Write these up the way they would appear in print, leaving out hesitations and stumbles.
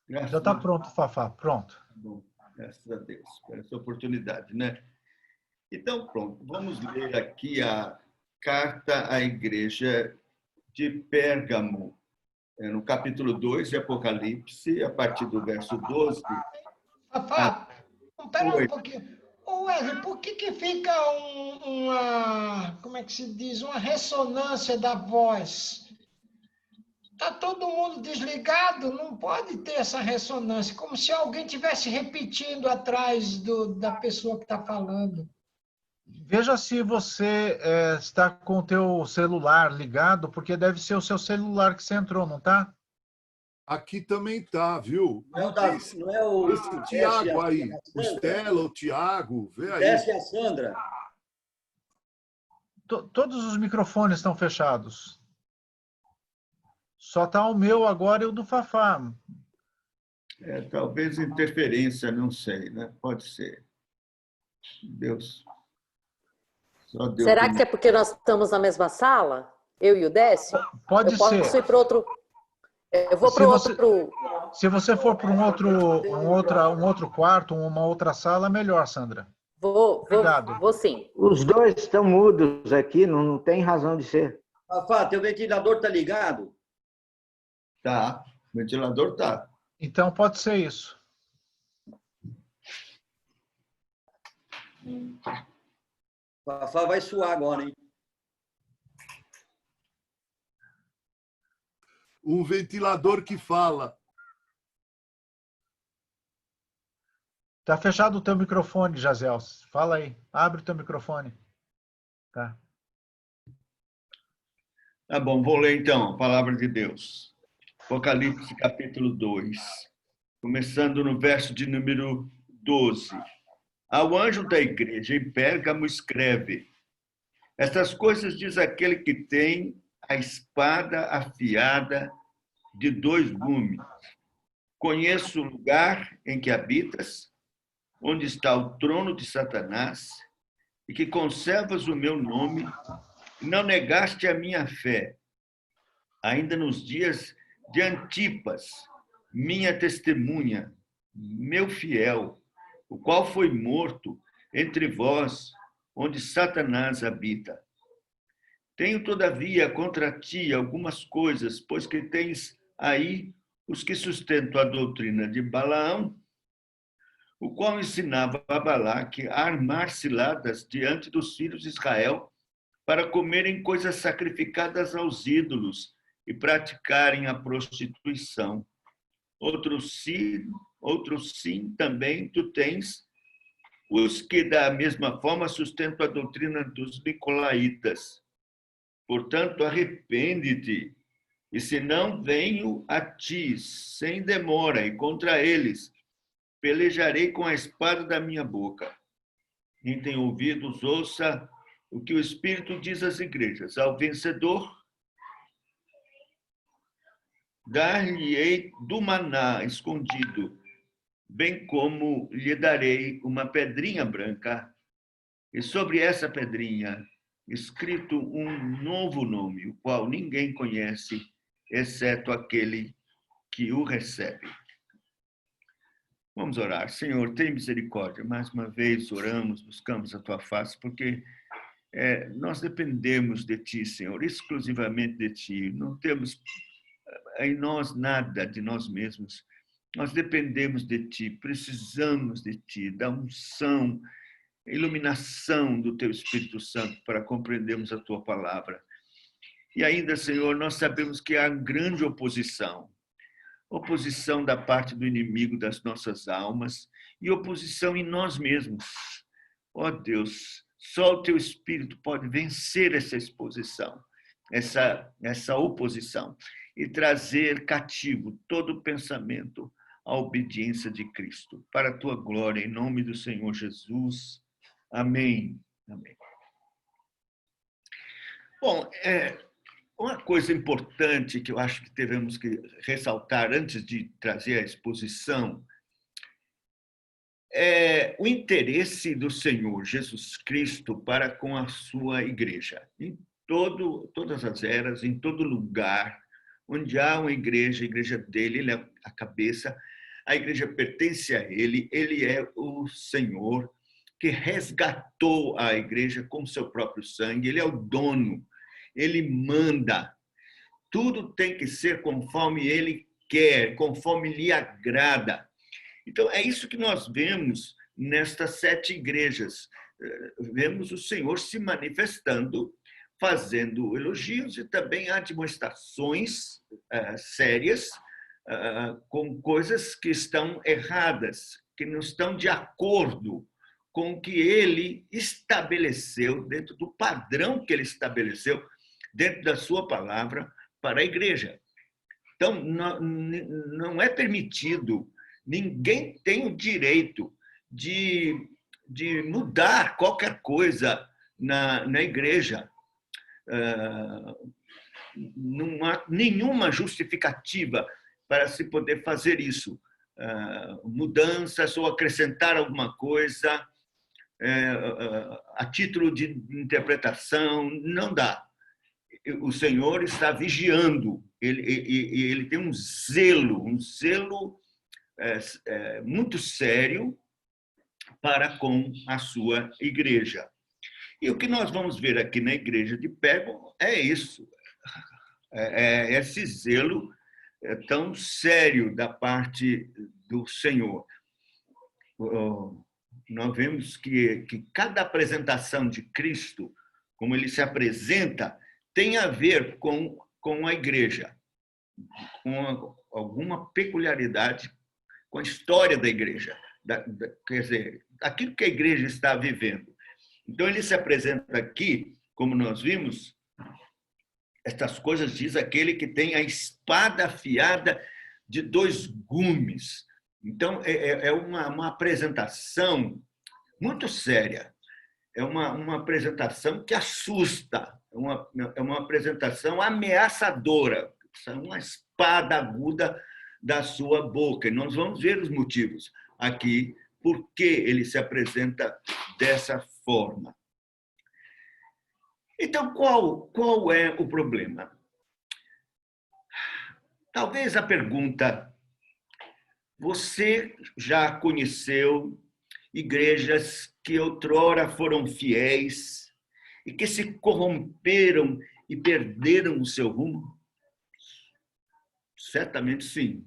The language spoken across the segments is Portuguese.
Graças Já está pronto, Fafá, pronto. Bom, graças a Deus por essa oportunidade, né? Então, pronto, vamos ler aqui a carta à igreja de Pérgamo, no capítulo 2 de Apocalipse, a partir do verso 12. Fafá, espera um Oi. pouquinho. Ô Wesley, por que fica uma, como é que se diz, uma ressonância da voz? Tá todo mundo desligado, não pode ter essa ressonância, como se alguém estivesse repetindo atrás da pessoa que está falando. Veja se você está com o teu celular ligado, porque deve ser o seu celular que você entrou, não tá? Aqui também tá, viu? Não é o Esse Tiago aí, o Sandra? Stella, o Tiago, vê aí. Desce a Sandra. Todos os microfones estão fechados. Só tá o meu agora e o do Fafá. Talvez interferência, não sei, né? Pode ser. Deus. Só Deus. Será que é porque nós estamos na mesma sala? Eu e o Décio? Pode eu ser. Posso ir para outro. Eu vou para o outro. Se você for para um outro quarto, uma outra sala, melhor, Sandra. Vou sim. Os dois estão mudos aqui, não tem razão de ser. Fafá, teu ventilador tá ligado? Tá, o ventilador tá. Então pode ser isso. Fafá vai suar agora, hein? Um ventilador que fala. Tá fechado o teu microfone, Jazel. Fala aí. Abre o teu microfone. Tá. Tá bom, vou ler então a palavra de Deus. Apocalipse capítulo 2, começando no verso de número 12. Ao anjo da igreja em Pérgamo escreve: estas coisas diz aquele que tem a espada afiada de 2 gumes. Conheço o lugar em que habitas, onde está o trono de Satanás, e que conservas o meu nome, e não negaste a minha fé, ainda nos dias de Antipas, minha testemunha, meu fiel, o qual foi morto entre vós, onde Satanás habita. Tenho, todavia, contra ti algumas coisas, pois que tens aí os que sustentam a doutrina de Balaão, o qual ensinava a Balaque a armar ciladas diante dos filhos de Israel para comerem coisas sacrificadas aos ídolos e praticarem a prostituição. Outros sim, também tu tens os que, da mesma forma, sustentam a doutrina dos nicolaítas. Portanto, arrepende-te, e se não venho a ti sem demora, e contra eles pelejarei com a espada da minha boca. Quem tem ouvidos, ouça o que o Espírito diz às igrejas. Ao vencedor, dar-lhe-ei do maná escondido, bem como lhe darei uma pedrinha branca, e sobre essa pedrinha escrito um novo nome, o qual ninguém conhece, exceto aquele que o recebe. Vamos orar. Senhor, tem misericórdia. Mais uma vez oramos, buscamos a tua face, porque nós dependemos de ti, Senhor, exclusivamente de ti. Não temos em nós nada de nós mesmos. Nós dependemos de ti, precisamos de ti, da unção, iluminação do teu Espírito Santo para compreendermos a tua palavra. E ainda, Senhor, nós sabemos que há grande oposição da parte do inimigo das nossas almas e oposição em nós mesmos. Ó Deus, só o teu Espírito pode vencer essa exposição, essa oposição e trazer cativo todo o pensamento à obediência de Cristo, para a tua glória, em nome do Senhor Jesus. Amém. Amém. Bom, uma coisa importante que eu acho que devemos ressaltar antes de trazer a exposição é o interesse do Senhor Jesus Cristo para com a sua igreja. Em todas as eras, em todo lugar onde há uma igreja, a igreja dele, ele é a cabeça, a igreja pertence a ele, ele é o Senhor que resgatou a igreja com seu próprio sangue, ele é o dono, ele manda. Tudo tem que ser conforme ele quer, conforme lhe agrada. Então, é isso que nós vemos nestas 7 igrejas. Vemos o Senhor se manifestando, fazendo elogios e também admoestações sérias com coisas que estão erradas, que não estão de acordo com o que ele estabeleceu, dentro do padrão que ele estabeleceu, dentro da sua palavra para a igreja. Então, não é permitido, ninguém tem o direito de mudar qualquer coisa na igreja. Não há nenhuma justificativa para se poder fazer isso. Mudanças ou acrescentar alguma coisa a título de interpretação, não dá. O Senhor está vigiando, ele tem um zelo muito sério para com a sua igreja. E o que nós vamos ver aqui na igreja de Pérgamo é isso, esse zelo tão sério da parte do Senhor. Nós vemos que cada apresentação de Cristo, como ele se apresenta, tem a ver com a igreja, com alguma peculiaridade com a história da igreja, quer dizer, aquilo que a igreja está vivendo. Então, ele se apresenta aqui, como nós vimos, estas coisas diz aquele que tem a espada afiada de 2 gumes. Então, é uma apresentação muito séria, é uma apresentação que assusta, é uma apresentação ameaçadora, é uma espada aguda da sua boca. E nós vamos ver os motivos aqui, por que ele se apresenta dessa forma. Então, qual é o problema? Talvez a pergunta: você já conheceu igrejas que outrora foram fiéis e que se corromperam e perderam o seu rumo? Certamente sim.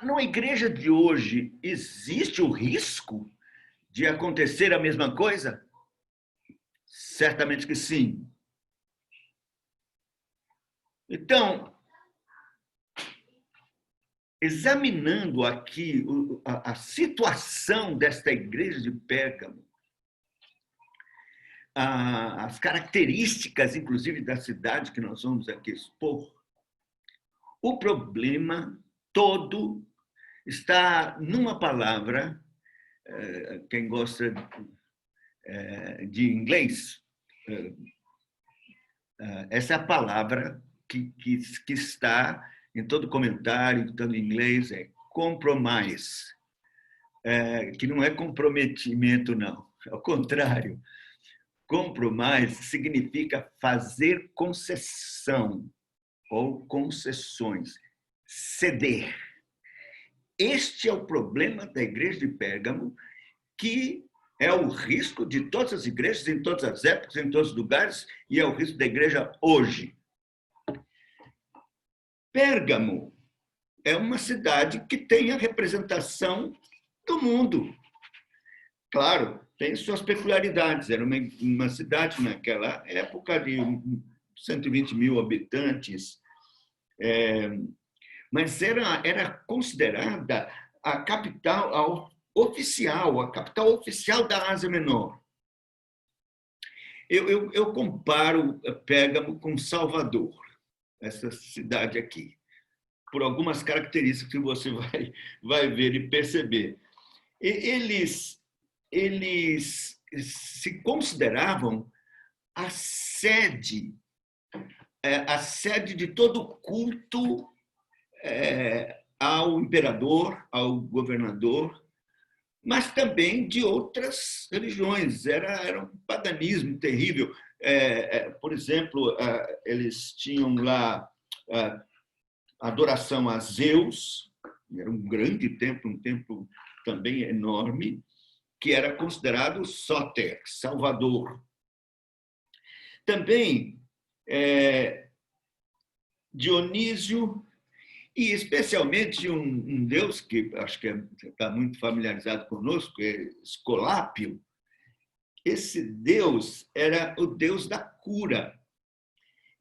Na igreja de hoje, existe o risco de acontecer a mesma coisa? Certamente que sim. Então, examinando aqui a situação desta igreja de Pérgamo, as características, inclusive, da cidade que nós vamos aqui expor, o problema todo está numa palavra. Quem gosta de inglês, essa é a palavra que está em todo comentário, tanto em inglês, é compromise, que não é comprometimento, não. Ao contrário, compromise significa fazer concessão ou concessões, ceder. Este é o problema da igreja de Pérgamo, que é o risco de todas as igrejas, em todas as épocas, em todos os lugares, e é o risco da igreja hoje. Pérgamo é uma cidade que tem a representação do mundo. Claro, tem suas peculiaridades. Era uma cidade naquela época de 120 mil habitantes, mas era considerada a capital oficial, a capital oficial da Ásia Menor. Eu comparo Pérgamo com Salvador, essa cidade aqui, por algumas características que você vai ver e perceber. Eles se consideravam a sede de todo culto ao imperador, ao governador, mas também de outras religiões. Era um paganismo terrível. Por exemplo, eles tinham lá adoração a Zeus, era um grande templo, um templo também enorme, que era considerado Sóter, Salvador. Também Dionísio, e especialmente um deus que acho que está muito familiarizado conosco, é Escolápio. Esse deus era o deus da cura.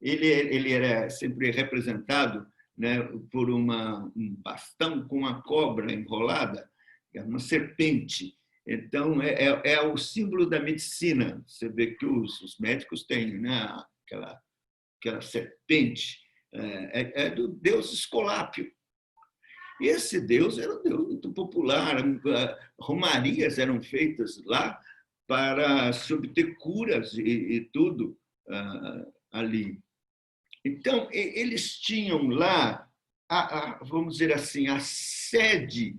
Ele era sempre representado, né, por um bastão com uma cobra enrolada, uma serpente. Então, é o símbolo da medicina. Você vê que os médicos têm, né, aquela serpente. É do deus Escolápio. E esse deus era um deus muito popular. Romarias eram feitas lá para se obter curas e tudo ali. Então, eles tinham lá, vamos dizer assim, a sede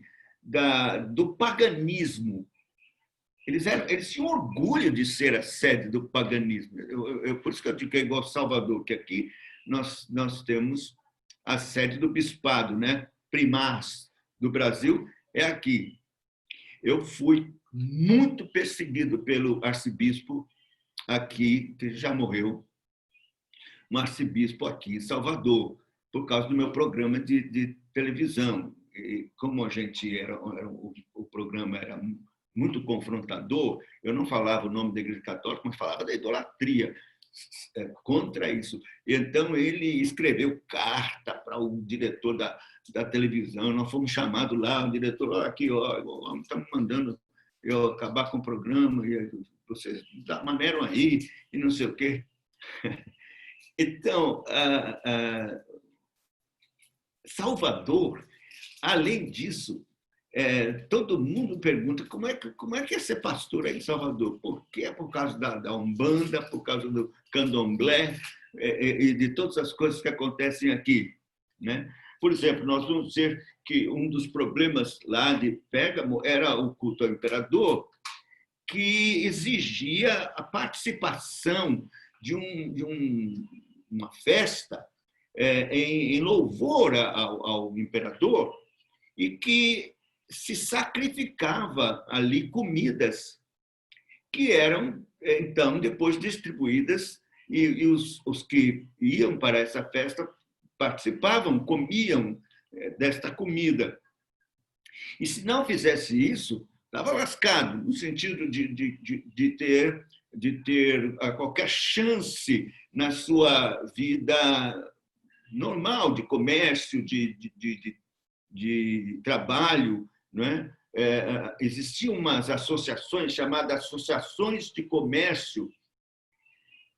do paganismo. Eles tinham orgulho de ser a sede do paganismo. Por isso que eu digo que é igual Salvador, que aqui nós temos a sede do bispado, né? Primaz do Brasil é aqui. Eu fui muito perseguido pelo arcebispo aqui, que já morreu, um arcebispo aqui em Salvador, por causa do meu programa de televisão. E como o programa era muito confrontador, eu não falava o nome da Igreja Católica, mas falava da idolatria, contra isso. Então, ele escreveu carta para o diretor da televisão, nós fomos chamados lá, o diretor, aqui, estamos mandando eu acabar com o programa, e vocês da maneira aí, e não sei o quê. Então, Salvador, além disso, todo mundo pergunta como é que é ser pastor aí em Salvador? Por quê? É por causa da Umbanda, por causa do Candomblé e de todas as coisas que acontecem aqui, né? Por exemplo, nós vamos dizer que um dos problemas lá de Pérgamo era o culto ao imperador, que exigia a participação de uma festa em louvor ao imperador, e que se sacrificava ali comidas que eram, então, depois distribuídas, e os que iam para essa festa participavam, comiam desta comida. E se não fizesse isso, estava lascado, no sentido de ter qualquer chance na sua vida normal, de comércio, de trabalho, não é? Existiam umas associações chamadas associações de comércio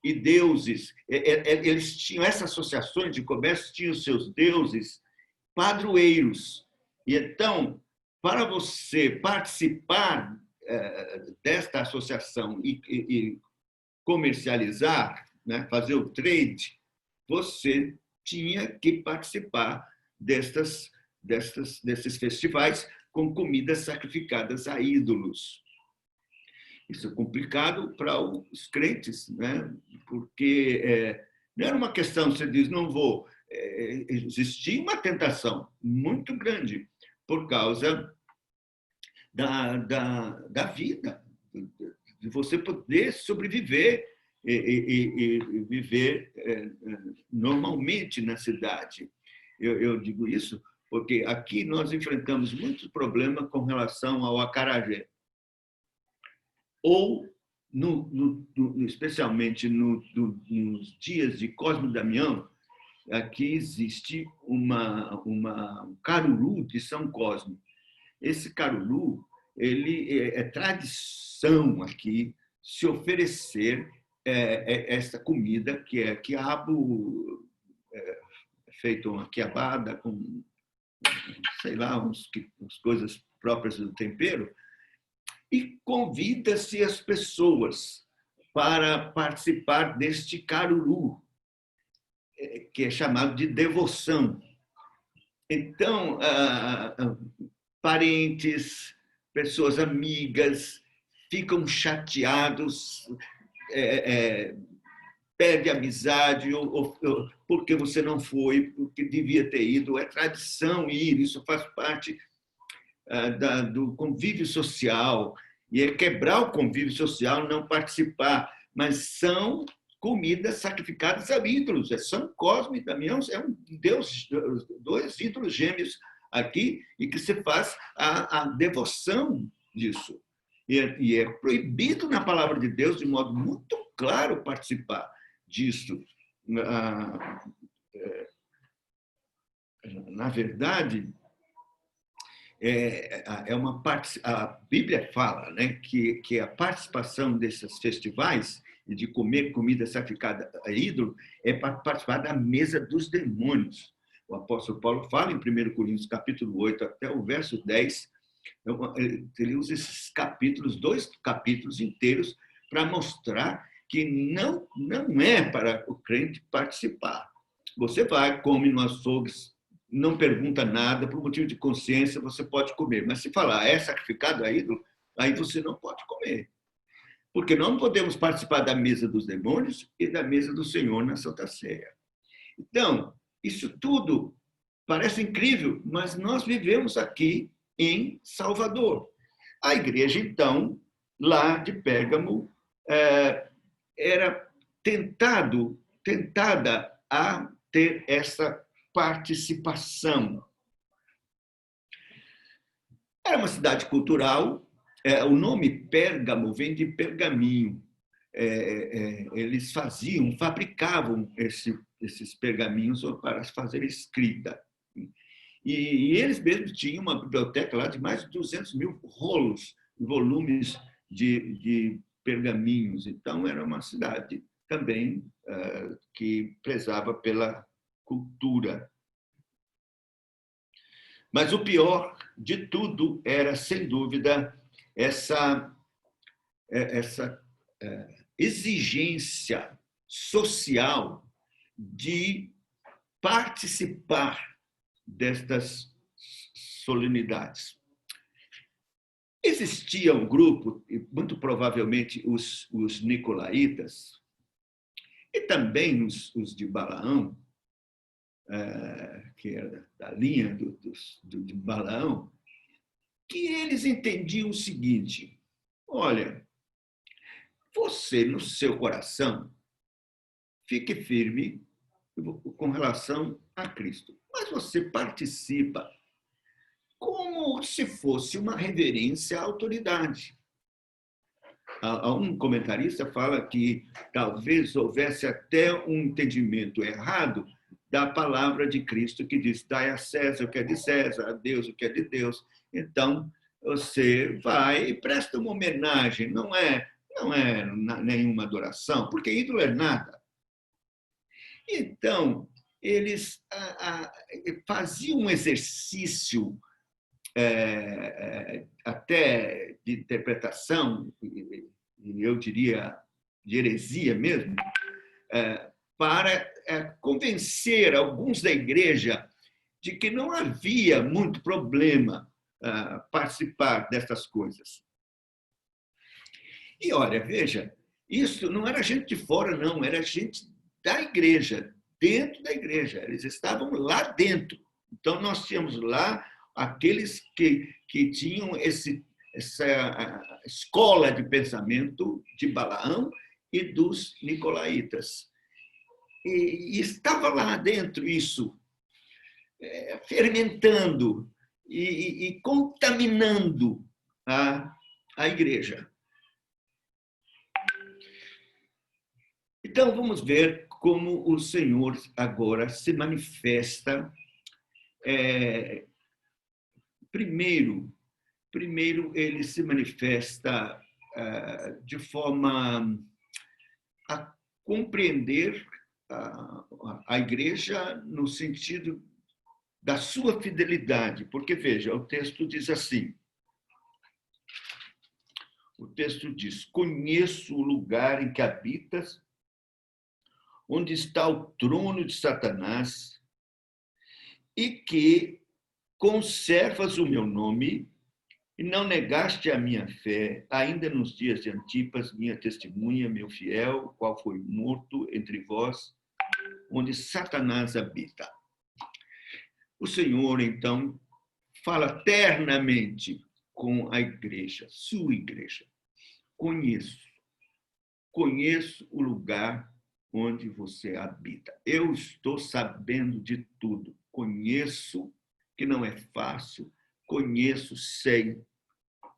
e deuses. Eles tinham essas associações de comércio, tinham seus deuses padroeiros. E então, para você participar desta associação e comercializar, né, fazer o trade, você tinha que participar desses festivais com comidas sacrificadas a ídolos. Isso é complicado para os crentes, né? Porque não era uma questão, você diz, não vou. Existia uma tentação muito grande por causa da vida, de você poder sobreviver e viver normalmente na cidade. Eu digo isso porque aqui nós enfrentamos muitos problemas com relação ao acarajé. Ou, especialmente nos dias de Cosme Damião, aqui existe um caruru de São Cosme. Esse caruru, ele é tradição aqui se oferecer essa comida, que é quiabo, feito uma quiabada com, sei lá, umas coisas próprias do tempero, e convida-se as pessoas para participar deste caruru, que é chamado de devoção. Então, parentes, pessoas amigas ficam chateados, perde amizade, ou porque você não foi, porque devia ter ido. É tradição ir, isso faz parte do convívio social, e é quebrar o convívio social não participar, mas são comidas sacrificadas a ídolos. É São Cosme e Damião, é um deus, dois ídolos gêmeos aqui, e que se faz a devoção disso. E é proibido na palavra de Deus, de modo muito claro, participar disso. Na verdade, a Bíblia fala, né, que a participação desses festivais e de comer comida sacrificada a ídolo é para participar da mesa dos demônios. O apóstolo Paulo fala em 1 Coríntios capítulo 8 até o verso 10, ele usa esses capítulos, 2 capítulos inteiros, para mostrar que não é para o crente participar. Você vai, come no açougue, não pergunta nada, por motivo de consciência você pode comer. Mas se falar é sacrificado a ídolo, aí você não pode comer. Porque não podemos participar da mesa dos demônios e da mesa do Senhor na Santa Ceia. Então, isso tudo parece incrível, mas nós vivemos aqui em Salvador. A igreja, então, lá de Pérgamo, era tentada a ter essa participação. Era uma cidade cultural. O nome Pérgamo vem de pergaminho. Eles fabricavam esses pergaminhos para fazer escrita. E eles mesmos tinham uma biblioteca lá de mais de 200 mil rolos, volumes de pergaminhos. Então, era uma cidade também que prezava pela cultura. Mas o pior de tudo era, sem dúvida, essa exigência social de participar destas solenidades. Existia um grupo, muito provavelmente os nicolaítas, e também os de Balaão, que era da linha de Balaão, que eles entendiam o seguinte: olha, você, no seu coração, fique firme com relação a Cristo, mas você participa como se fosse uma reverência à autoridade. Um comentarista fala que talvez houvesse até um entendimento errado da palavra de Cristo, que diz: dai a César o que é de César, a Deus o que é de Deus. Então, você vai e presta uma homenagem, não é nenhuma adoração, porque ídolo é nada. Então, eles faziam um exercício até de interpretação, eu diria de heresia mesmo, para convencer alguns da igreja de que não havia muito problema participar dessas coisas. E olha, veja, isso não era gente de fora, não, era gente da igreja, dentro da igreja, eles estavam lá dentro. Então, nós tínhamos lá aqueles que tinham essa escola de pensamento de Balaão e dos nicolaítas. E estava lá dentro isso, fermentando e contaminando a igreja. Então, vamos ver como o Senhor agora se manifesta. Primeiro, ele se manifesta de forma a compreender a igreja no sentido da sua fidelidade. Porque, veja, o texto diz assim, o texto diz: conheço o lugar em que habitas, onde está o trono de Satanás, e que conservas o meu nome e não negaste a minha fé, ainda nos dias de Antipas, minha testemunha, meu fiel, qual foi morto entre vós, onde Satanás habita. O Senhor, então, fala ternamente com a igreja, sua igreja. Conheço o lugar onde você habita. Eu estou sabendo de tudo. Conheço, que não é fácil, conheço, sei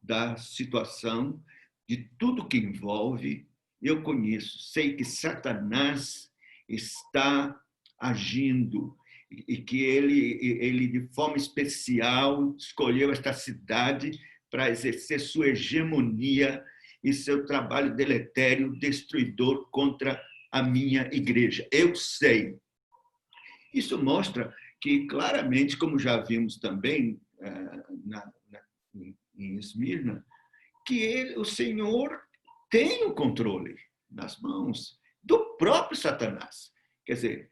da situação, de tudo que envolve, eu conheço, sei que Satanás está agindo e que ele de forma especial escolheu esta cidade para exercer sua hegemonia e seu trabalho deletério, destruidor contra a minha igreja. Eu sei. Isso mostra que, claramente, como já vimos também em Esmirna, que o Senhor tem o controle nas mãos do próprio Satanás. Quer dizer,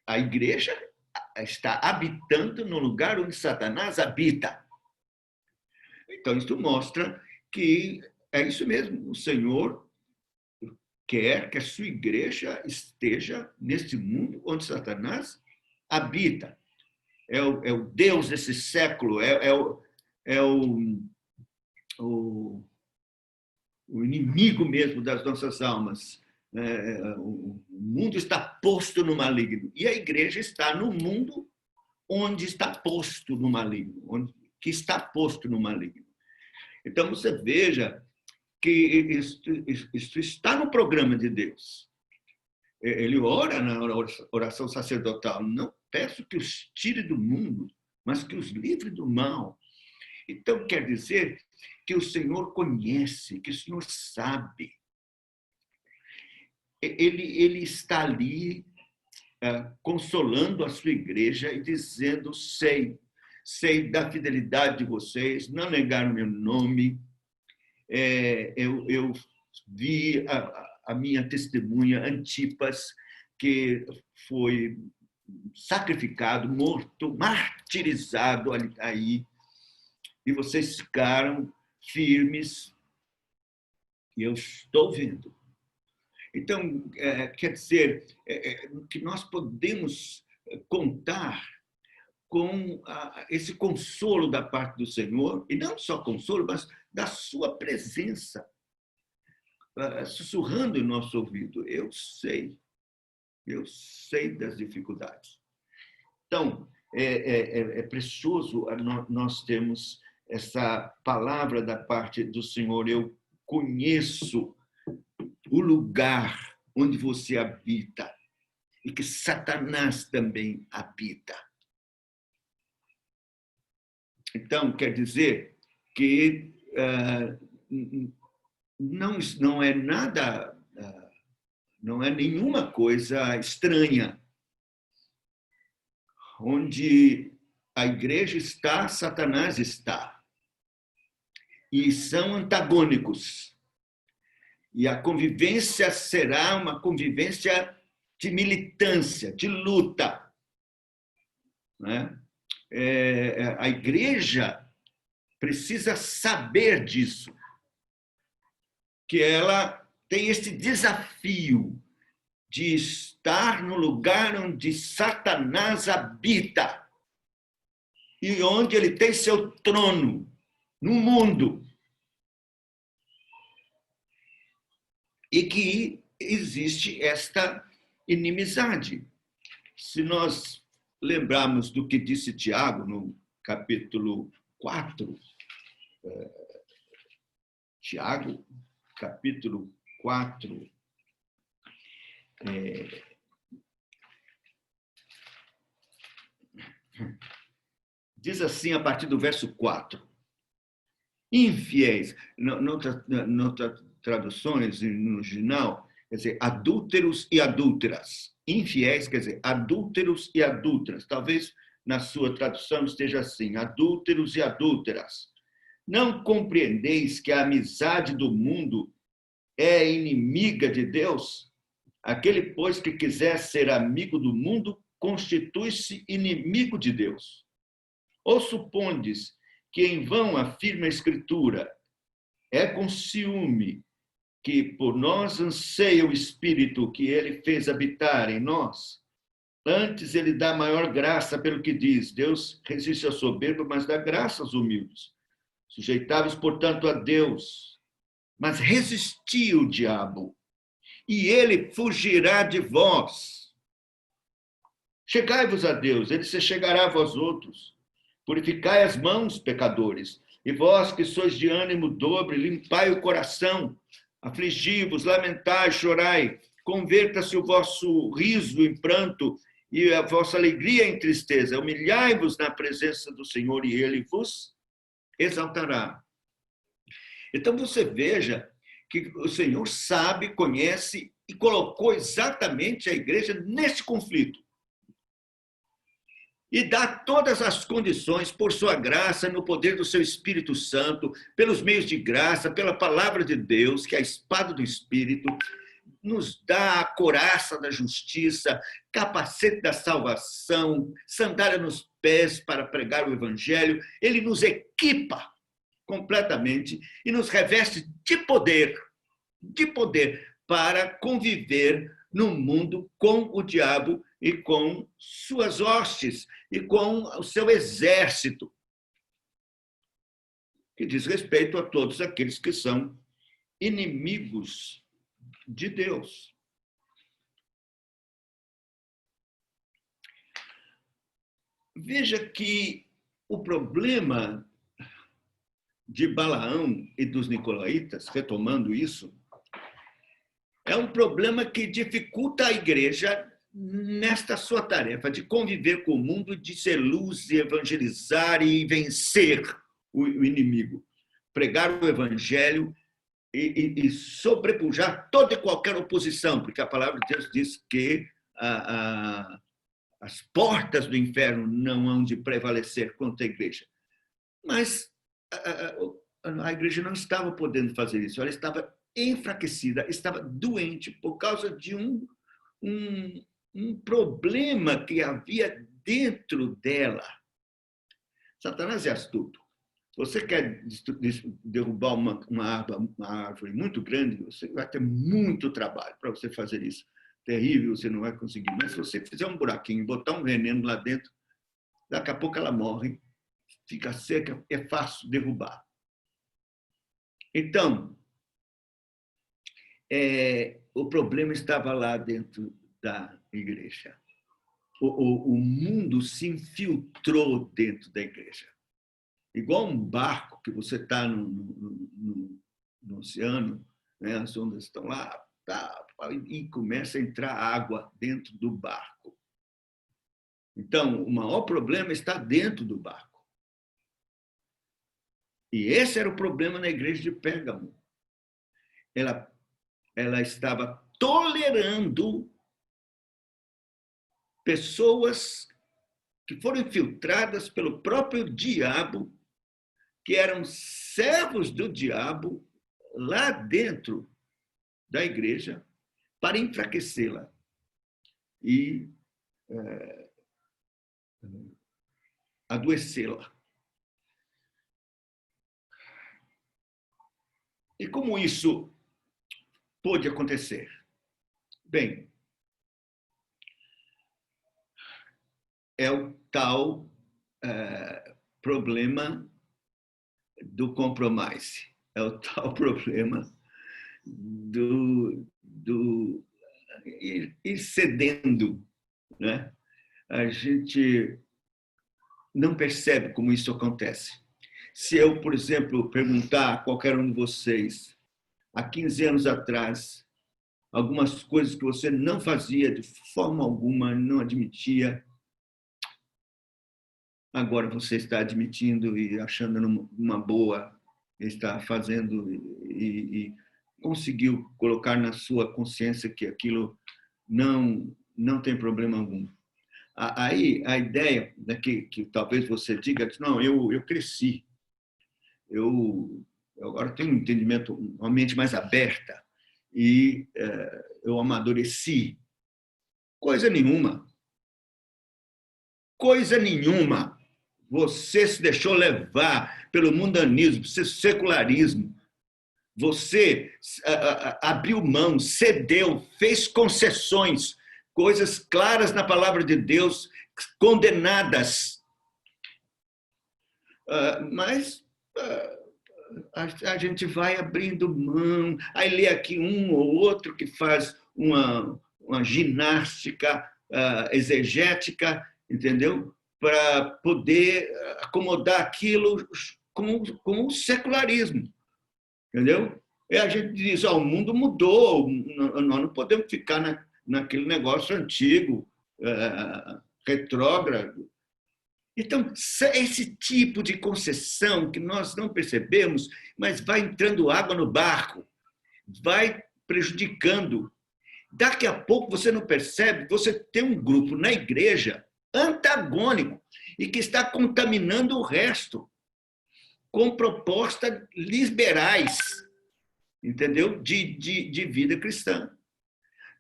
a igreja está habitando no lugar onde Satanás habita. Então, isso mostra que é isso mesmo, o Senhor quer que a sua igreja esteja neste mundo onde Satanás habita. É o Deus desse século, é o inimigo mesmo das nossas almas. O mundo está posto no maligno. E a igreja está no mundo onde está posto no maligno, que está posto no maligno. Então, você veja que isso está no programa de Deus. Ele ora na oração sacerdotal, não peço que os tire do mundo, mas que os livre do mal. Então, quer dizer que o Senhor conhece, que o Senhor sabe. Ele está ali consolando a sua igreja e dizendo, sei da fidelidade de vocês, não negaram meu nome, eu vi a minha testemunha Antipas, que foi sacrificado, morto, martirizado aí, e vocês ficaram firmes, e eu estou vendo. Então, quer dizer que nós podemos contar com esse consolo da parte do Senhor, e não só consolo, mas da sua presença, sussurrando em nosso ouvido. Eu sei das dificuldades. Então, é precioso nós termos essa palavra da parte do Senhor. Eu conheço o lugar onde você habita e que Satanás também habita. Então, quer dizer que não é nada, não é nenhuma coisa estranha. Onde a igreja está, Satanás está. E são antagônicos. E a convivência será uma convivência de militância, de luta. Né? A igreja precisa saber disso, que ela tem esse desafio de estar no lugar onde Satanás habita e onde ele tem seu trono, no mundo. E que existe esta inimizade. Se nós lembrarmos do que disse Tiago no capítulo 4, Tiago, capítulo 4, diz assim, a partir do verso 4. Infiéis, noutras traduções, no original, quer dizer, adúlteros e adúlteras. Infiéis, quer dizer, adúlteros e adúlteras. Talvez na sua tradução esteja assim, adúlteros e adúlteras. Não compreendeis que a amizade do mundo é inimiga de Deus? Aquele, pois, que quiser ser amigo do mundo, constitui-se inimigo de Deus. Ou supondes que em vão afirma a Escritura, é com ciúme que por nós anseia o Espírito que ele fez habitar em nós? Antes ele dá maior graça pelo que diz, Deus resiste ao soberbo, mas dá graça aos humildes. Sujeitáveis, portanto, a Deus, mas resisti o diabo, e ele fugirá de vós. Chegai-vos a Deus, ele se chegará a vós outros. Purificai as mãos, pecadores, e vós que sois de ânimo dobre, limpai o coração, afligi-vos, lamentai, chorai, converta-se o vosso riso em pranto e a vossa alegria em tristeza. Humilhai-vos na presença do Senhor e ele vos exaltará. Então você veja que o Senhor sabe, conhece e colocou exatamente a igreja nesse conflito. E dá todas as condições, por sua graça, no poder do seu Espírito Santo, pelos meios de graça, pela palavra de Deus, que é a espada do Espírito, nos dá a couraça da justiça, capacete da salvação, sandália nos pés para pregar o Evangelho. Ele nos equipa completamente e nos reveste de poder para conviver no mundo com o diabo e com suas hostes e com o seu exército, que diz respeito a todos aqueles que são inimigos de Deus. Veja que o problema de Balaão e dos nicolaítas, retomando isso, é um problema que dificulta a igreja nesta sua tarefa de conviver com o mundo, de ser luz, e evangelizar e vencer o inimigo, pregar o evangelho e sobrepujar toda e qualquer oposição, porque a palavra de Deus diz que as portas do inferno não hão de prevalecer contra a igreja. Mas a igreja não estava podendo fazer isso, ela estava enfraquecida, estava doente por causa de um problema que havia dentro dela. Satanás é astuto. Você quer derrubar uma árvore muito grande, você vai ter muito trabalho para você fazer isso. Terrível, você não vai conseguir. Mas se você fizer um buraquinho, botar um veneno lá dentro, daqui a pouco ela morre, fica seca, é fácil derrubar. Então, o problema estava lá dentro da igreja. O mundo se infiltrou dentro da igreja. Igual um barco que você está no oceano, né? As ondas estão lá, e começa a entrar água dentro do barco. Então, o maior problema está dentro do barco. E esse era o problema na igreja de Pérgamo. Ela estava tolerando pessoas que foram infiltradas pelo próprio diabo, que eram servos do diabo lá dentro da igreja, para enfraquecê-la e adoecê-la. E como isso pôde acontecer? Bem, é o tal problema do compromise, é o tal problema do ir cedendo, né? A gente não percebe como isso acontece. Se eu, por exemplo, perguntar a qualquer um de vocês, há 15 anos atrás, algumas coisas que você não fazia de forma alguma, não admitia, agora você está admitindo e achando uma boa, está fazendo e conseguiu colocar na sua consciência que aquilo não tem problema algum. Aí a ideia que talvez você diga, não, eu cresci, eu agora tenho um entendimento, uma mente mais aberta e eu amadureci. Coisa nenhuma. Coisa nenhuma. Você se deixou levar pelo mundanismo, pelo secularismo. Você abriu mão, cedeu, fez concessões, coisas claras na palavra de Deus, condenadas. Mas a gente vai abrindo mão, aí lê aqui um ou outro que faz uma ginástica exegética, entendeu? Para poder acomodar aquilo com o secularismo, entendeu? E a gente diz, o mundo mudou, nós não podemos ficar naquele negócio antigo, retrógrado. Então, esse tipo de concessão que nós não percebemos, mas vai entrando água no barco, vai prejudicando. Daqui a pouco você não percebe, você tem um grupo na igreja antagônico e que está contaminando o resto com propostas liberais, entendeu? De vida cristã.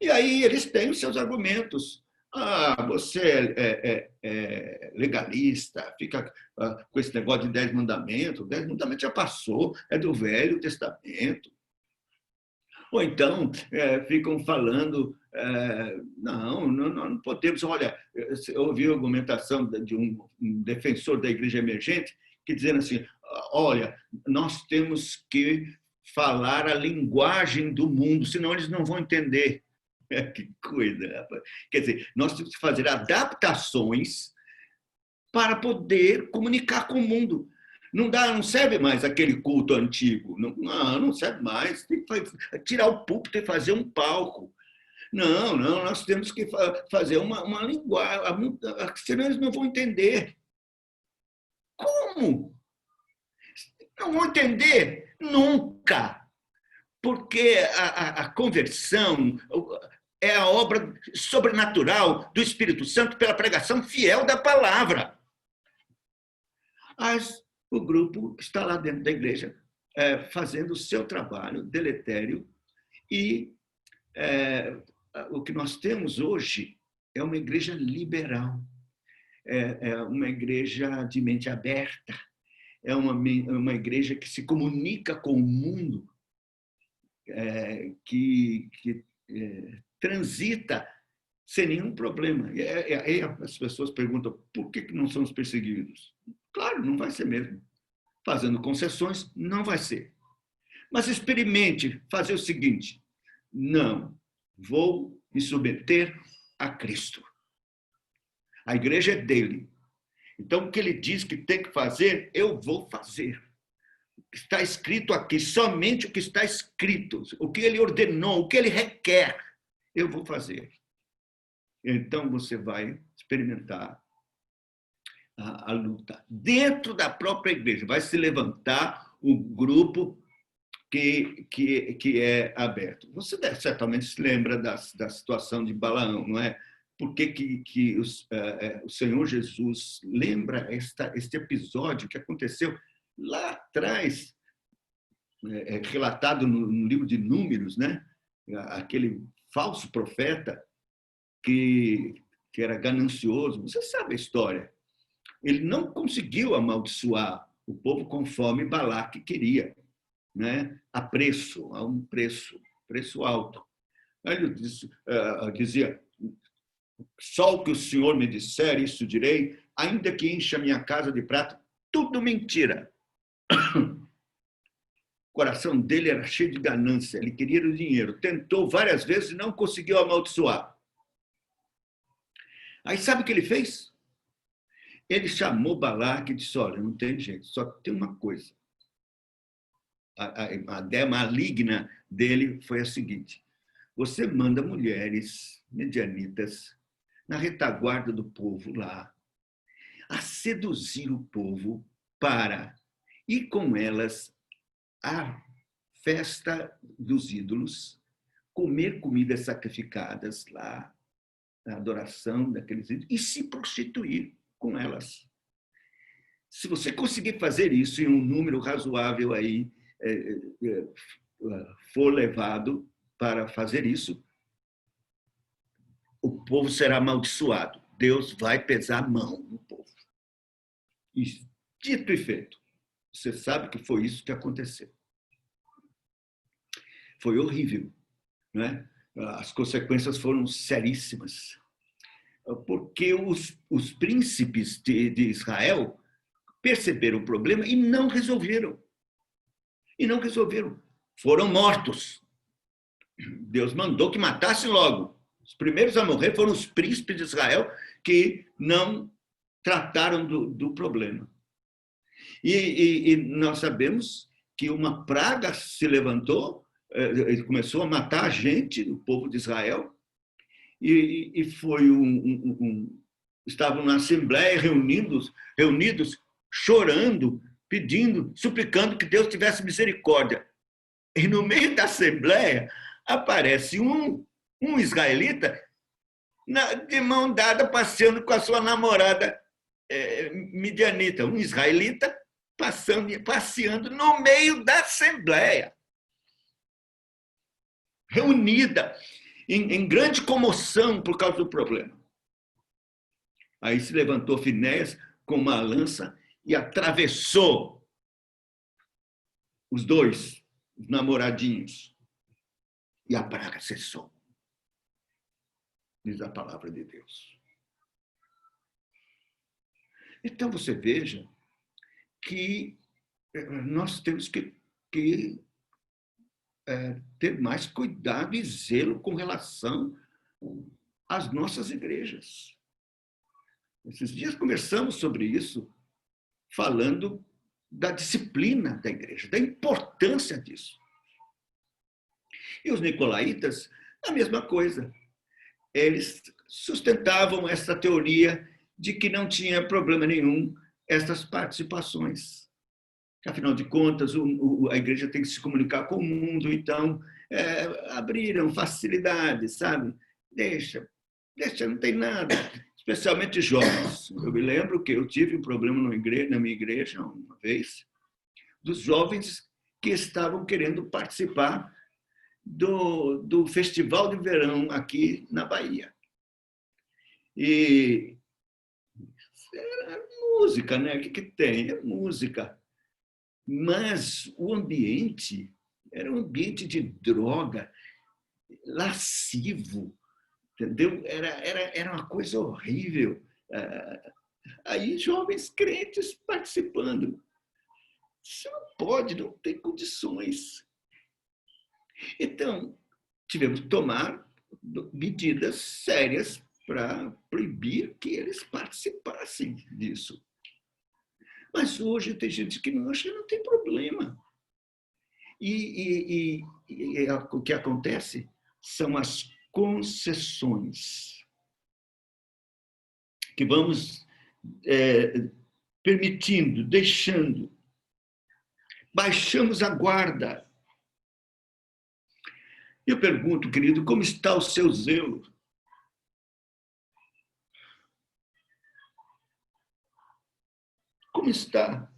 E aí eles têm os seus argumentos. Você é legalista, fica com esse negócio de 10 mandamentos. 10 mandamentos já passou, é do Velho Testamento. Ou então ficam falando, não podemos. Olha, eu ouvi a argumentação de um defensor da igreja emergente que dizendo assim, olha, nós temos que falar a linguagem do mundo, senão eles não vão entender. Que coisa, rapaz. Quer dizer, nós temos que fazer adaptações para poder comunicar com o mundo. Não serve mais aquele culto antigo. Não serve mais. Tem que tirar o púlpito e fazer um palco. Não, nós temos que fazer uma linguagem, senão eles não vão entender. Como? Não vão entender? Nunca. Porque a conversão é a obra sobrenatural do Espírito Santo pela pregação fiel da palavra. Mas o grupo está lá dentro da igreja fazendo o seu trabalho deletério e o que nós temos hoje é uma igreja liberal, é uma igreja de mente aberta, é uma igreja que se comunica com o mundo, que transita sem nenhum problema. Aí as pessoas perguntam por que não somos perseguidos? Claro, não vai ser mesmo. Fazendo concessões, não vai ser. Mas experimente fazer o seguinte, não, vou me submeter a Cristo. A igreja é dele. Então, o que ele diz que tem que fazer, eu vou fazer. Está escrito aqui, somente o que está escrito, o que ele ordenou, o que ele requer, eu vou fazer. Então, você vai experimentar a luta. Dentro da própria igreja, vai se levantar o grupo que é aberto. Você certamente se lembra da situação de Balaão, não é? Por que o Senhor Jesus lembra este episódio que aconteceu lá atrás, relatado no livro de Números, né? Aquele falso profeta que era ganancioso. Você sabe a história. Ele não conseguiu amaldiçoar o povo conforme Balaque queria, né? A um preço alto. Ele dizia, só o que o Senhor me disser, isso direi, ainda que encha minha casa de prata, tudo mentira. O coração dele era cheio de ganância, ele queria o dinheiro, tentou várias vezes e não conseguiu amaldiçoar. Aí sabe o que ele fez? Ele chamou Balaque e disse, olha, não tem jeito, só tem uma coisa. A ideia maligna dele foi a seguinte, você manda mulheres medianitas na retaguarda do povo lá, a seduzir o povo para ir com elas à festa dos ídolos, comer comidas sacrificadas lá, a adoração daqueles ídolos, e se prostituir com elas. Se você conseguir fazer isso em um número razoável aí, for levado para fazer isso, o povo será amaldiçoado. Deus vai pesar a mão no povo. E dito e feito, você sabe que foi isso que aconteceu. Foi horrível, né? As consequências foram seríssimas, porque os príncipes de Israel perceberam o problema e não resolveram. E não resolveram. Foram mortos. Deus mandou que matasse logo. Os primeiros a morrer foram os príncipes de Israel que não trataram do problema. E nós sabemos que uma praga se levantou, começou a matar a gente, o povo de Israel, e foi estavam na Assembleia reunidos, chorando, pedindo, suplicando que Deus tivesse misericórdia. E no meio da Assembleia aparece um israelita de mão dada passeando com a sua namorada midianita, um israelita passeando no meio da Assembleia, reunida, em grande comoção por causa do problema. Aí se levantou Finéias com uma lança e atravessou os dois, os namoradinhos, e a praga cessou. Diz a palavra de Deus. Então você veja que nós temos que ter mais cuidado e zelo com relação às nossas igrejas. Esses dias conversamos sobre isso, falando da disciplina da igreja, da importância disso. E os nicolaítas, a mesma coisa. Eles sustentavam essa teoria de que não tinha problema nenhum essas participações. Afinal de contas, a igreja tem que se comunicar com o mundo, então abriram facilidades, sabe? Deixa, não tem nada. Especialmente jovens. Eu me lembro que eu tive um problema na minha igreja uma vez, dos jovens que estavam querendo participar do festival de verão aqui na Bahia. E era música, né? O que tem? É música. Mas o ambiente era um ambiente de droga, lascivo, entendeu? Era uma coisa horrível. Aí jovens crentes participando. Isso não pode, não tem condições. Então, tivemos que tomar medidas sérias para proibir que eles participassem disso. Mas hoje tem gente que não acha que não tem problema. E o que acontece são as concessões que vamos permitindo, deixando. Baixamos a guarda. Eu pergunto, querido, como está o seu zelo? Como está?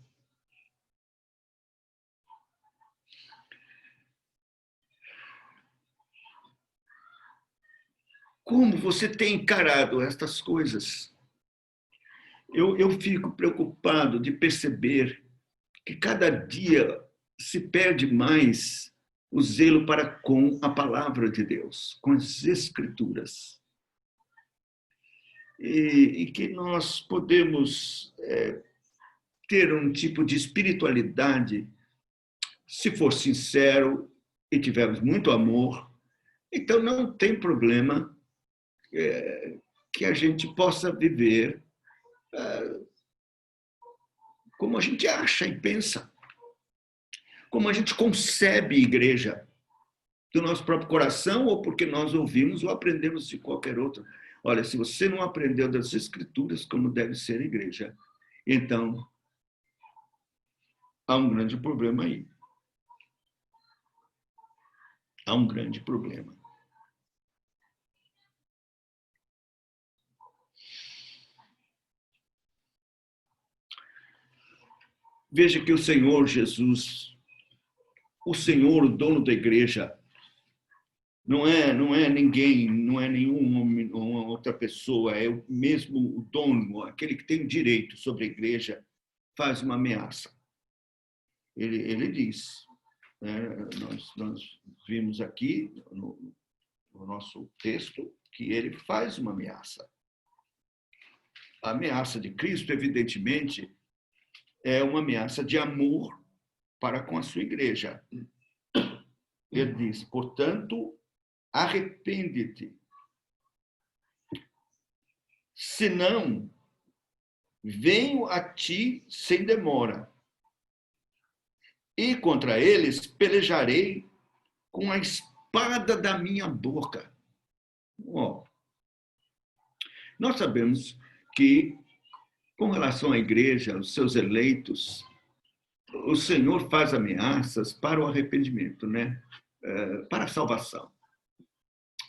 Como você tem encarado estas coisas? Eu fico preocupado de perceber que cada dia se perde mais o zelo para com a palavra de Deus, com as Escrituras. E que nós podemos ter um tipo de espiritualidade, se for sincero e tivermos muito amor, então não tem problema que a gente possa viver como a gente acha e pensa, como a gente concebe igreja, do nosso próprio coração ou porque nós ouvimos ou aprendemos de qualquer outro. Olha, se você não aprendeu das Escrituras como deve ser a igreja, então há um grande problema aí. Há um grande problema. Veja que o Senhor Jesus, o Senhor, o dono da igreja, não é ninguém, não é nenhuma outra pessoa, é o mesmo o dono, aquele que tem o direito sobre a igreja faz uma ameaça. Ele diz, né, nós vimos aqui no nosso texto que ele faz uma ameaça. A ameaça de Cristo, evidentemente, é uma ameaça de amor para com a sua igreja. Ele diz, portanto, arrepende-te. Senão, venho a ti sem demora. E contra eles pelejarei com a espada da minha boca. Oh. Nós sabemos que, com relação à igreja, aos seus eleitos, o Senhor faz ameaças para o arrependimento, né? Para a salvação.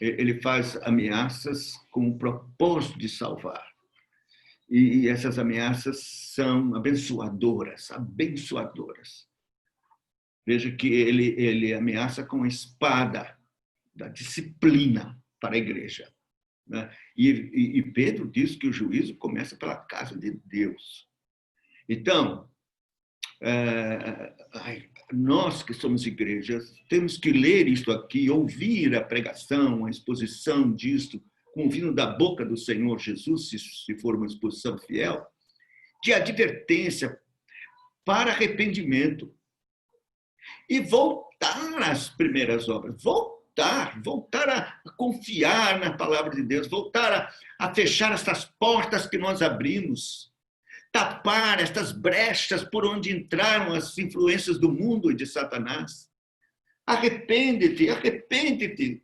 Ele faz ameaças com o propósito de salvar. E essas ameaças são abençoadoras, abençoadoras. Veja que ele ameaça com a espada da disciplina para a igreja. Né? E Pedro diz que o juízo começa pela casa de Deus. Então, nós que somos igrejas, temos que ler isto aqui, ouvir a pregação, a exposição disto, ouvindo da boca do Senhor Jesus, se for uma exposição fiel, de advertência para arrependimento. E voltar às primeiras obras, voltar a confiar na palavra de Deus, voltar a fechar essas portas que nós abrimos, tapar estas brechas por onde entraram as influências do mundo e de Satanás. Arrepende-te, arrepende-te.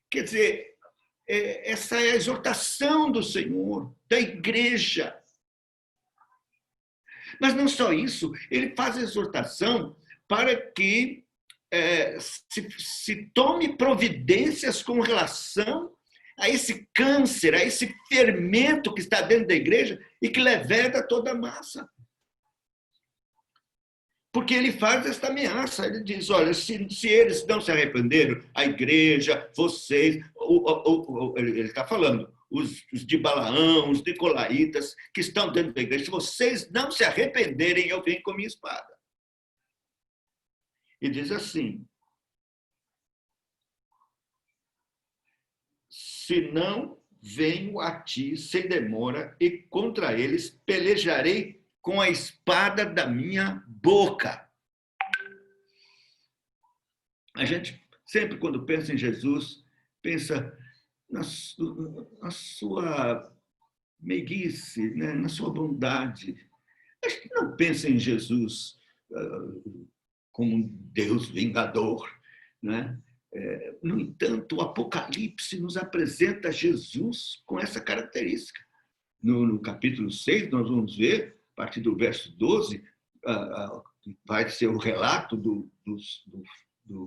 Quer dizer, essa é a exortação do Senhor, da igreja. Mas não só isso, ele faz a exortação para que se tome providências com relação a esse câncer, a esse fermento que está dentro da igreja e que leveda toda a massa. Porque ele faz esta ameaça, ele diz, olha, se eles não se arrependeram, a igreja, vocês, ele está falando, os de Balaão, os nicolaítas que estão dentro da igreja, se vocês não se arrependerem, eu venho com a minha espada. E diz assim, se não venho a ti sem demora e contra eles pelejarei com a espada da minha boca. A gente sempre, quando pensa em Jesus, pensa na sua meiguice, né? Na sua bondade. A gente não pensa em Jesus como um Deus vingador, né? No entanto, o Apocalipse nos apresenta Jesus com essa característica. No capítulo 6, nós vamos ver, a partir do verso 12, vai ser o relato do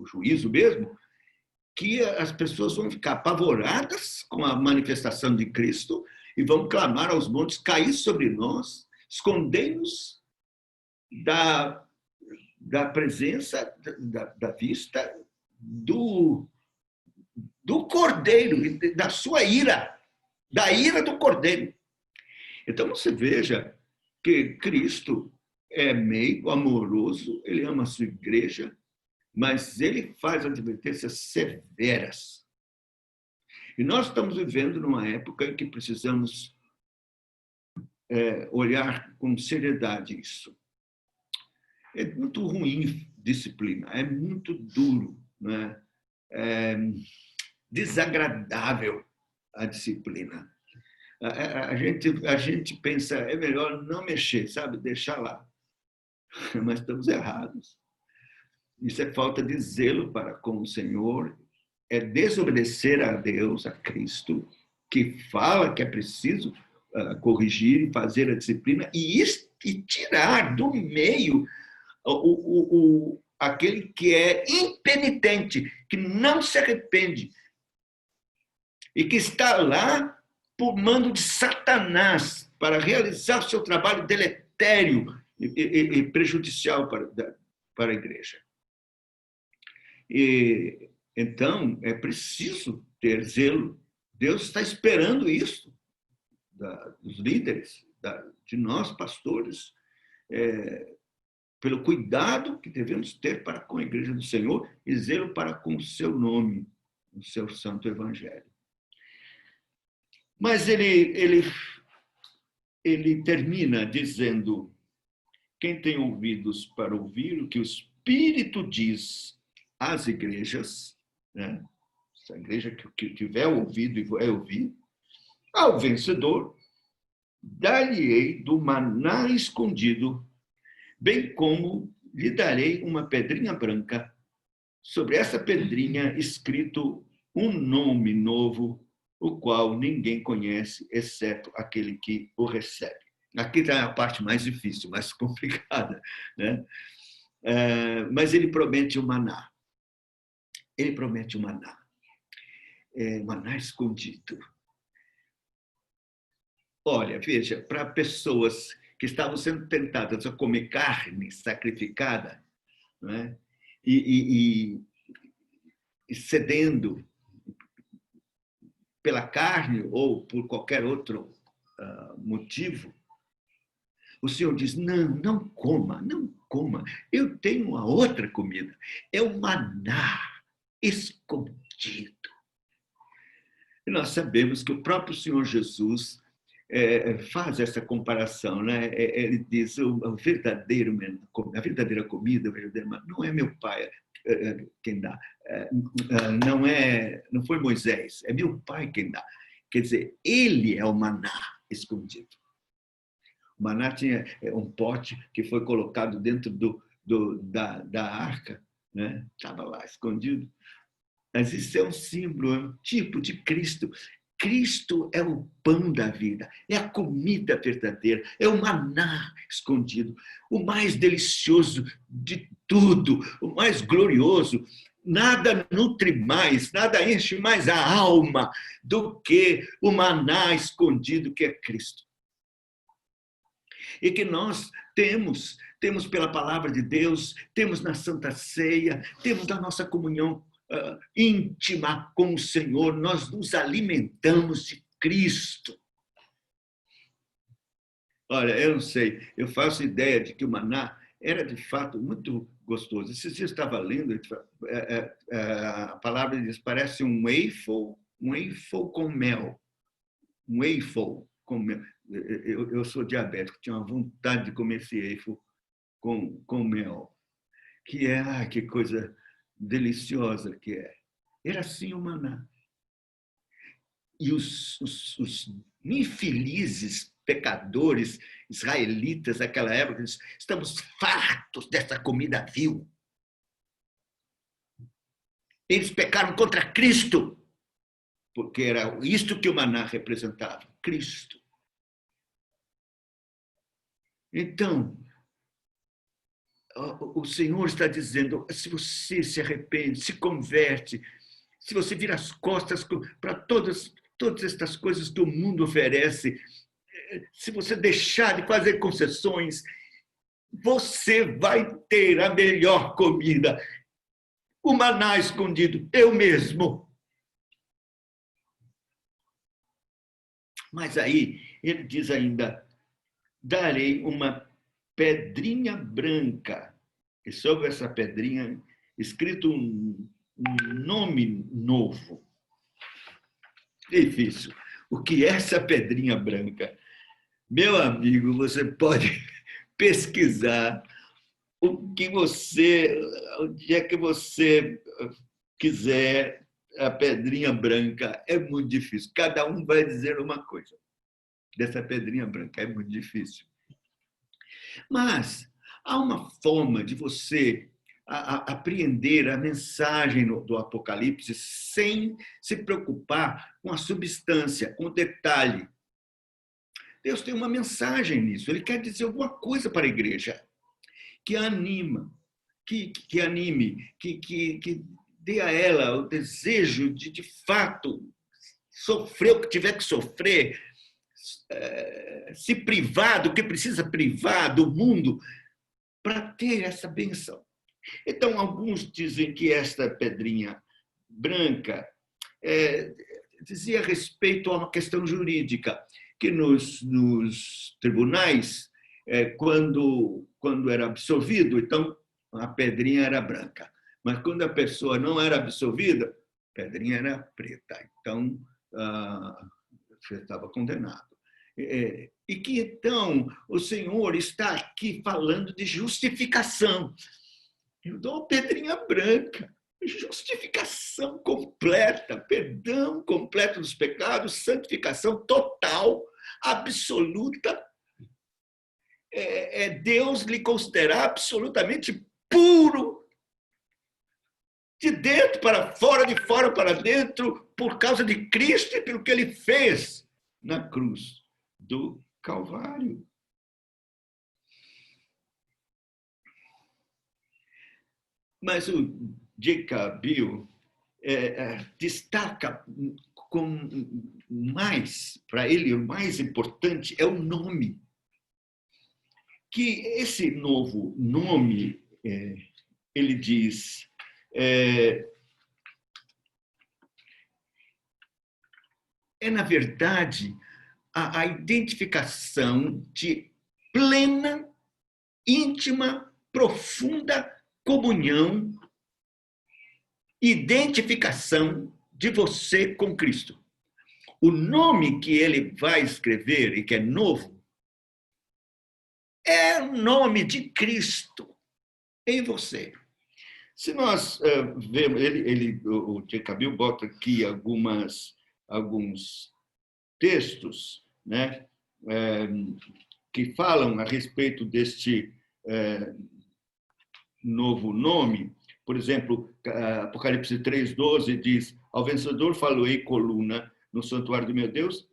juízo mesmo, que as pessoas vão ficar apavoradas com a manifestação de Cristo e vão clamar aos montes, cair sobre nós, escondei-nos da presença, da vista do Cordeiro, da sua ira, da ira do Cordeiro. Então, você veja que Cristo é meigo, amoroso, ele ama a sua igreja, mas ele faz advertências severas. E nós estamos vivendo numa época em que precisamos olhar com seriedade isso. É muito ruim disciplina, é muito duro, né? É desagradável a disciplina. A gente pensa, é melhor não mexer, sabe? Deixar lá. Mas estamos errados. Isso é falta de zelo para com o Senhor, é desobedecer a Deus, a Cristo, que fala que é preciso corrigir e fazer a disciplina e tirar do meio aquele que é impenitente, que não se arrepende e que está lá por mando de Satanás para realizar o seu trabalho deletério e prejudicial para a igreja. E, então, é preciso ter zelo. Deus está esperando isso dos líderes, de nós, pastores, pelo cuidado que devemos ter para com a Igreja do Senhor e zelo para com o seu nome, o seu santo evangelho. Mas ele termina dizendo: quem tem ouvidos para ouvir o que o Espírito diz às igrejas, né? Essa igreja que tiver ouvido e vai ouvir, ao vencedor, dar-lhe-ei do maná escondido, bem como lhe darei uma pedrinha branca, sobre essa pedrinha escrito um nome novo, o qual ninguém conhece, exceto aquele que o recebe. Aqui está a parte mais difícil, mais complicada, né? Mas ele promete o maná. Ele promete o maná. Maná escondido. Olha, veja, para pessoas que estavam sendo tentadas a comer carne sacrificada, né? e cedendo pela carne ou por qualquer outro motivo, o Senhor diz: não coma, não coma. Eu tenho uma outra comida. É o maná escondido. E nós sabemos que o próprio Senhor Jesus faz essa comparação, né? Ele diz: a verdadeira comida, não é meu pai quem dá, não foi Moisés, é meu pai quem dá. Quer dizer, ele é o maná escondido. O maná tinha um pote que foi colocado dentro da arca, né? Estava lá escondido. Mas isso é um símbolo, é um tipo de Cristo. Cristo é o pão da vida, é a comida verdadeira, é o maná escondido, o mais delicioso de tudo, o mais glorioso. Nada nutre mais, nada enche mais a alma do que o maná escondido que é Cristo. E que nós temos pela palavra de Deus, temos na Santa Ceia, temos na nossa comunhão íntima com o Senhor, nós nos alimentamos de Cristo. Olha, eu não sei, eu faço ideia de que o maná era de fato muito gostoso. Esses dias eu estava lendo, a palavra diz, parece um waffle com mel. Um waffle com mel. Eu sou diabético, tinha uma vontade de comer esse waffle com mel. Que coisa deliciosa que é. Era assim o maná. E os infelizes pecadores israelitas daquela época, estamos fartos dessa comida vil. Eles pecaram contra Cristo, porque era isto que o maná representava, Cristo. Então, o Senhor está dizendo, se você se arrepende, se converte, se você vira as costas para todas estas coisas que o mundo oferece, se você deixar de fazer concessões, você vai ter a melhor comida. O maná escondido, eu mesmo. Mas aí, ele diz ainda, darei uma pedrinha branca, e sobre essa pedrinha escrito um nome novo. Difícil. O que é essa pedrinha branca? Meu amigo, você pode pesquisar o dia que você quiser a pedrinha branca. É muito difícil. Cada um vai dizer uma coisa dessa pedrinha branca. É muito difícil. Mas há uma forma de você apreender a mensagem do Apocalipse sem se preocupar com a substância, com o detalhe. Deus tem uma mensagem nisso. Ele quer dizer alguma coisa para a igreja que a anima, que anime, que dê a ela o desejo de fato, sofrer o que tiver que sofrer, se privar do que precisa privar do mundo para ter essa bênção. Então, alguns dizem que esta pedrinha branca dizia respeito a uma questão jurídica, que nos tribunais quando era absolvido, então a pedrinha era branca. Mas quando a pessoa não era absolvida, a pedrinha era preta. Então, você estava condenado. E que, então, o Senhor está aqui falando de justificação. Eu dou uma pedrinha branca. Justificação completa, perdão completo dos pecados, santificação total, absoluta. Deus lhe considerar absolutamente puro, de dentro para fora, de fora para dentro, por causa de Cristo e pelo que ele fez na cruz do Calvário. Mas o Jacob Bill destaca com mais, para ele, o mais importante é o nome. Que esse novo nome, ele diz, na verdade, a identificação de plena, íntima, profunda comunhão, identificação de você com Cristo. O nome que ele vai escrever e que é novo é o nome de Cristo em você. Se nós vemos, o Jacob Bill bota aqui alguns textos, né, que falam a respeito deste novo nome. Por exemplo, Apocalipse 3:12 diz: ao vencedor faloei coluna no santuário do meu Deus,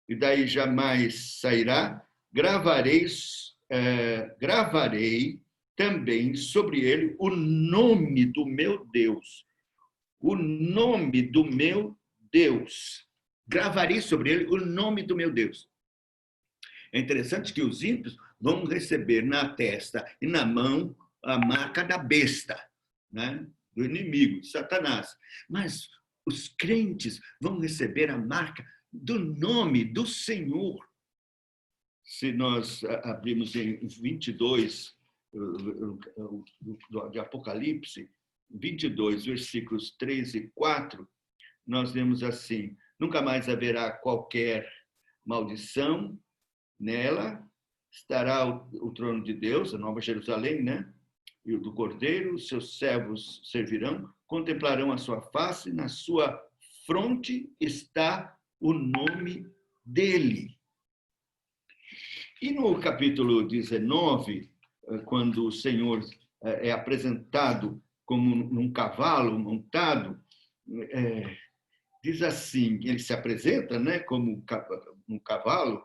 e daí jamais sairá. Gravarei também sobre ele o nome do meu Deus. O nome do meu Deus. Gravarei sobre ele o nome do meu Deus. É interessante que os ímpios vão receber na testa e na mão a marca da besta, né? Do inimigo, de Satanás. Mas os crentes vão receber a marca do nome do Senhor. Se nós abrirmos em 22, de Apocalipse, 22, versículos 3 e 4, nós vemos assim: nunca mais haverá qualquer maldição nela, estará o trono de Deus, a Nova Jerusalém, né? E o do Cordeiro, os seus servos servirão, contemplarão a sua face, na sua fronte está o nome dele. E no capítulo 19, quando o Senhor é apresentado como num cavalo montado, diz assim, ele se apresenta, né, como um cavalo,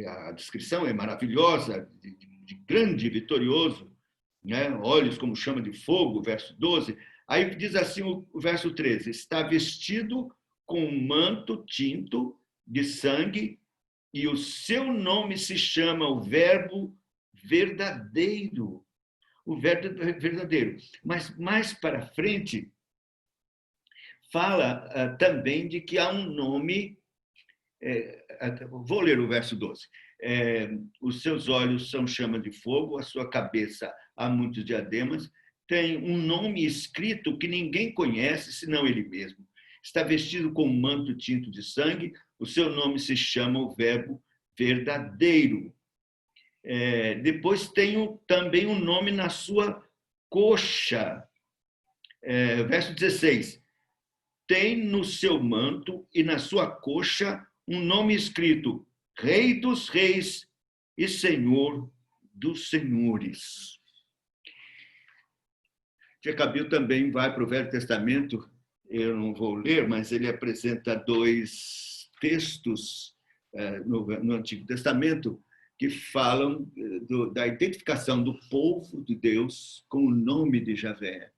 a descrição é maravilhosa, de grande e vitorioso, né? Olhos como chama de fogo, verso 12. Aí diz assim o verso 13: está vestido com um manto tinto de sangue e o seu nome se chama o Verbo verdadeiro. O Verbo verdadeiro. Mas mais para frente, fala também de que há um nome, vou ler o verso 12. Os seus olhos são chama de fogo, a sua cabeça há muitos diademas, tem um nome escrito que ninguém conhece, senão ele mesmo. Está vestido com um manto tinto de sangue, o seu nome se chama o Verbo verdadeiro. Depois tem também um nome na sua coxa. Verso 16. Tem no seu manto e na sua coxa um nome escrito: Rei dos Reis e Senhor dos Senhores. Jacob Bill também vai para o Velho Testamento, eu não vou ler, mas ele apresenta dois textos no Antigo Testamento que falam da identificação do povo de Deus com o nome de Javé.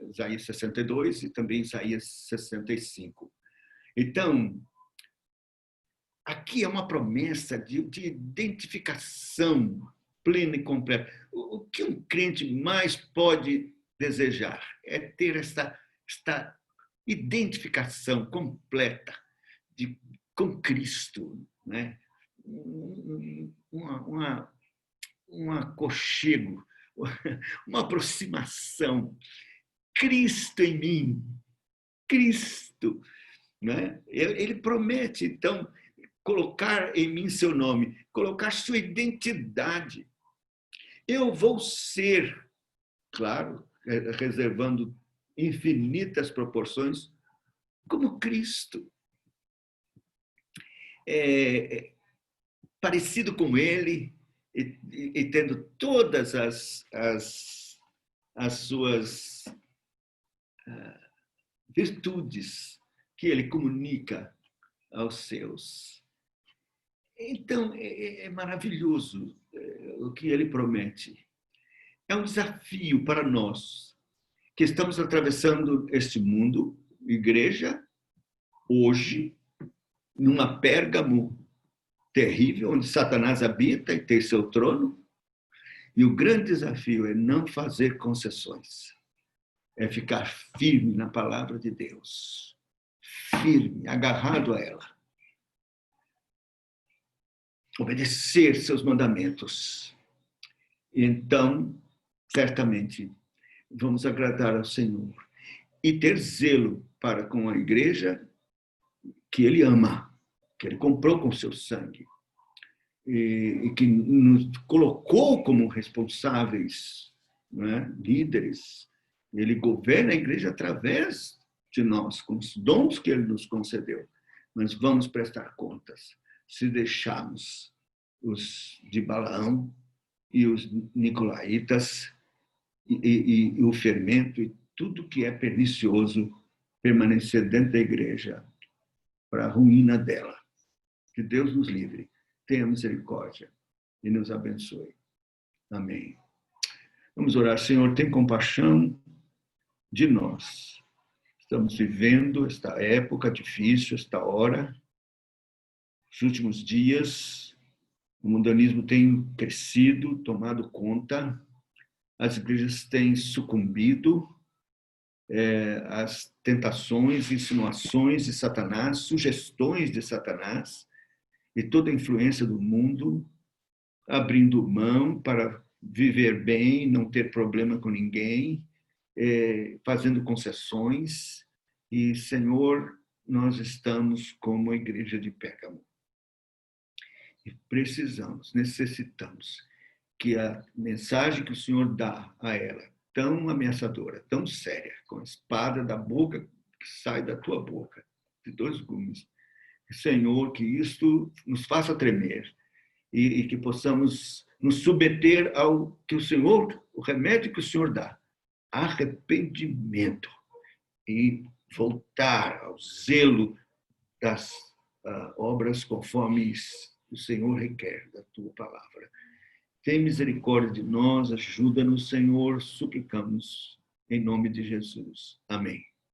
Isaías 62 e também Isaías 65. Então, aqui é uma promessa de identificação plena e completa. O que um crente mais pode desejar é ter esta identificação completa com Cristo, né? Um aconchego, uma aproximação. Cristo em mim, Cristo, né? Ele promete, então, colocar em mim seu nome, colocar sua identidade. Eu vou ser, claro, reservando infinitas proporções, como Cristo. Parecido com Ele e tendo todas as suas virtudes que Ele comunica aos seus. Então, é maravilhoso o que Ele promete. É um desafio para nós que estamos atravessando este mundo, igreja, hoje, numa Pérgamo terrível, onde Satanás habita e tem seu trono. E o grande desafio é não fazer concessões. É ficar firme na palavra de Deus. Firme, agarrado a ela. Obedecer seus mandamentos. Então, certamente, vamos agradar ao Senhor. E ter zelo para com a igreja que Ele ama, que Ele comprou com seu sangue. E que nos colocou como responsáveis, né? Líderes. Ele governa a igreja através de nós, com os dons que Ele nos concedeu. Mas vamos prestar contas se deixarmos os de Balaão e os nicolaítas e o fermento e tudo que é pernicioso permanecer dentro da igreja para a ruína dela. Que Deus nos livre, tenha misericórdia e nos abençoe. Amém. Vamos orar. Senhor, tem compaixão de nós. Estamos vivendo esta época difícil, esta hora. Nos últimos dias, o mundanismo tem crescido, tomado conta. As igrejas têm sucumbido às tentações, insinuações de Satanás, sugestões de Satanás e toda a influência do mundo, abrindo mão para viver bem, não ter problema com ninguém, fazendo concessões. E, Senhor, nós estamos como a igreja de Pérgamo. E precisamos, necessitamos que a mensagem que o Senhor dá a ela, tão ameaçadora, tão séria, com a espada da boca que sai da tua boca, de 2 gumes, Senhor, que isto nos faça tremer e que possamos nos submeter ao que o Senhor, o remédio que o Senhor dá, arrependimento e voltar ao zelo das obras conforme o Senhor requer da tua palavra. Tem misericórdia de nós, ajuda-nos, Senhor, suplicamos em nome de Jesus. Amém.